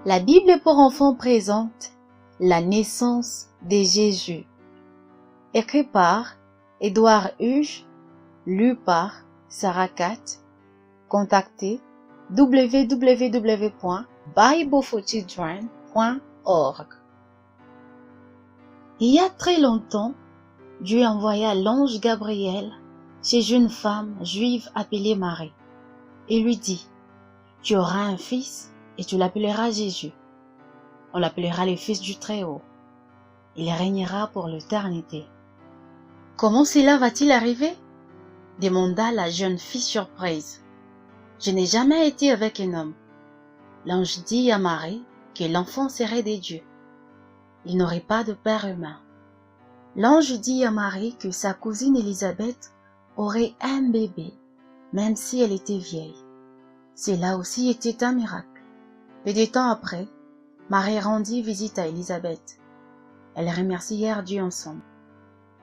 La Bible pour enfants présente la naissance de Jésus. Écrit par Édouard Huge, lu par Sarah Cat. Contactez www.bibleforchildren.org. Il y a très longtemps, Dieu envoya l'ange Gabriel chez une femme juive appelée Marie et lui dit: tu auras un fils et tu l'appelleras Jésus. On l'appellera le Fils du Très-Haut. Il régnera pour l'éternité. Comment cela va-t-il arriver? Demanda la jeune fille surprise. Je n'ai jamais été avec un homme. L'ange dit à Marie que l'enfant serait de Dieu. Il n'aurait pas de père humain. L'ange dit à Marie que sa cousine Élisabeth aurait un bébé, même si elle était vieille. Cela aussi était un miracle. Peu de temps après, Marie rendit visite à Élisabeth. Elles remercièrent Dieu ensemble.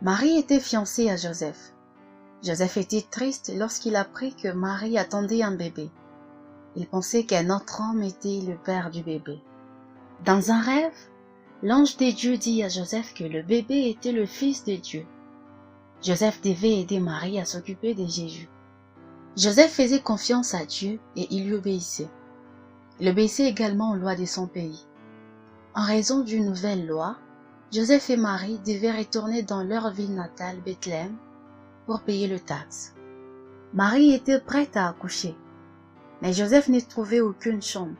Marie était fiancée à Joseph. Joseph était triste lorsqu'il apprit que Marie attendait un bébé. Il pensait qu'un autre homme était le père du bébé. Dans un rêve, l'ange de Dieu dit à Joseph que le bébé était le fils de Dieu. Joseph devait aider Marie à s'occuper de Jésus. Joseph faisait confiance à Dieu et il lui obéissait. Il obéissait également aux lois de son pays. En raison d'une nouvelle loi, Joseph et Marie devaient retourner dans leur ville natale, Bethléem, pour payer le taxe. Marie était prête à accoucher, mais Joseph ne trouvait aucune chambre.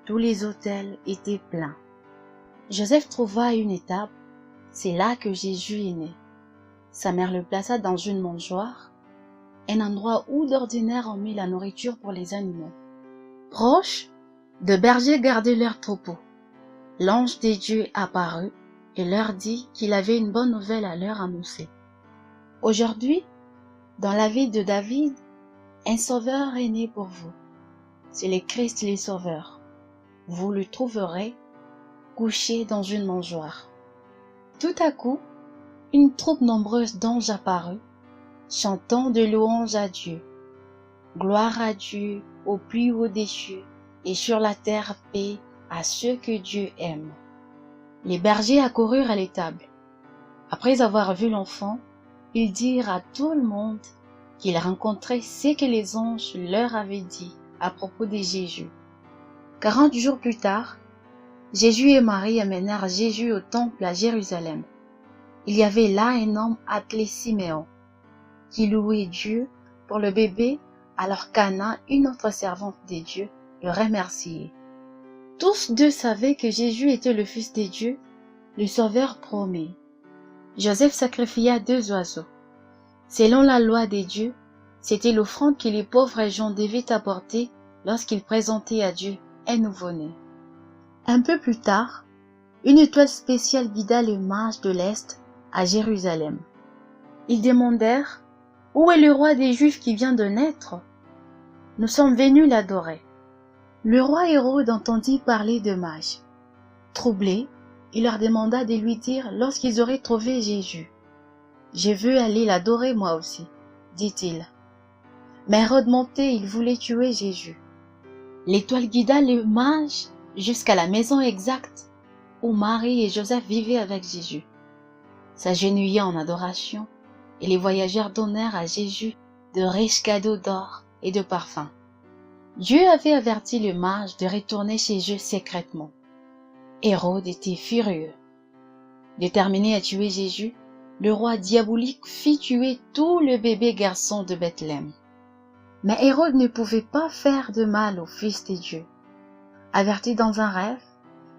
Tous les hôtels étaient pleins. Joseph trouva une étable, c'est là que Jésus est né. Sa mère le plaça dans une mangeoire, un endroit où d'ordinaire on mit la nourriture pour les animaux. Proche, de bergers gardaient leurs troupeaux. L'ange de Dieu apparut et leur dit qu'il avait une bonne nouvelle à leur annoncer. Aujourd'hui, dans la ville de David, un sauveur est né pour vous. C'est le Christ le Sauveur. Vous le trouverez couché dans une mangeoire. Tout à coup, une troupe nombreuse d'anges apparut, chantant de louanges à Dieu. Gloire à Dieu au plus haut des cieux, et sur la terre paix à ceux que Dieu aime. Les bergers accoururent à l'étable. Après avoir vu l'enfant, ils dirent à tout le monde qu'ils rencontraient ce que les anges leur avaient dit à propos de Jésus. 40 jours plus tard, Jésus et Marie amenèrent Jésus au temple à Jérusalem. Il y avait là un homme appelé Siméon, qui louait Dieu pour le bébé, alors qu'Anna, une autre servante de Dieu, le remerciait. Tous deux savaient que Jésus était le Fils de Dieu, le Sauveur promis. Joseph sacrifia 2 oiseaux. Selon la loi des dieux, c'était l'offrande que les pauvres gens devaient apporter lorsqu'ils présentaient à Dieu un nouveau-né. Un peu plus tard, une étoile spéciale guida les mages de l'Est à Jérusalem. Ils demandèrent: où est le roi des Juifs qui vient de naître? Nous sommes venus l'adorer. Le roi Hérode entendit parler de mages. Troublé, il leur demanda de lui dire lorsqu'ils auraient trouvé Jésus. Je veux aller l'adorer moi aussi, dit-il. Mais Hérode montait, il voulait tuer Jésus. L'étoile guida les mages jusqu'à la maison exacte où Marie et Joseph vivaient avec Jésus. S'agenouillant en adoration, et les voyageurs donnèrent à Jésus de riches cadeaux d'or et de parfums. Dieu avait averti les mages de retourner chez eux secrètement. Hérode était furieux. Déterminé à tuer Jésus, le roi diabolique fit tuer tous les bébés garçons de Bethléem. Mais Hérode ne pouvait pas faire de mal au Fils de Dieu. Averti dans un rêve,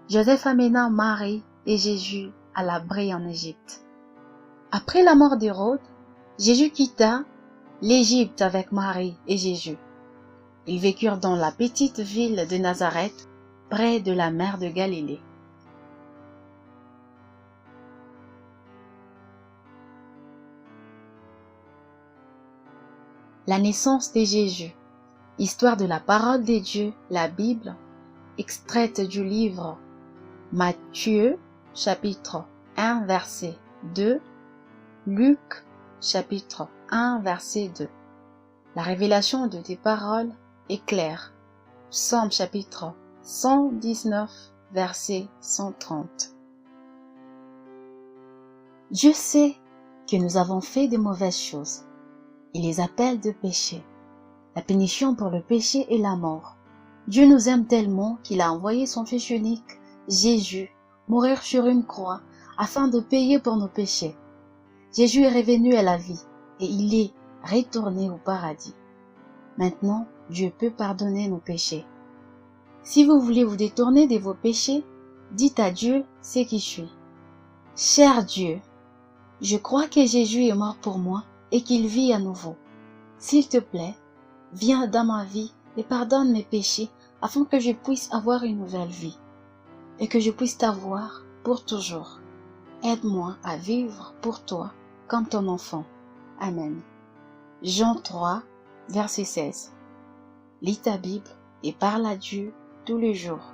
Joseph amena Marie et Jésus à l'abri en Égypte. Après la mort d'Hérode, Jésus quitta l'Égypte avec Marie et Jésus. Ils vécurent dans la petite ville de Nazareth, près de la mer de Galilée. La naissance de Jésus. Histoire de la parole de Dieu, la Bible, extraite du livre Matthieu, chapitre 1, verset 2, Luc, chapitre 1, verset 2. La révélation de tes paroles est claire. Psaume chapitre 119, verset 130. Dieu sait que nous avons fait de mauvaises choses. Il les appelle de péché. La punition pour le péché est la mort. Dieu nous aime tellement qu'il a envoyé son Fils unique, Jésus, mourir sur une croix afin de payer pour nos péchés. Jésus est revenu à la vie et il est retourné au paradis. Maintenant, Dieu peut pardonner nos péchés. Si vous voulez vous détourner de vos péchés, dites à Dieu ce qui suit. Cher Dieu, je crois que Jésus est mort pour moi et qu'il vit à nouveau. S'il te plaît, viens dans ma vie et pardonne mes péchés afin que je puisse avoir une nouvelle vie et que je puisse t'avoir pour toujours. Aide-moi à vivre pour toi comme ton enfant. Amen. Jean 3, verset 16. Lis ta Bible et parle à Dieu tous les jours.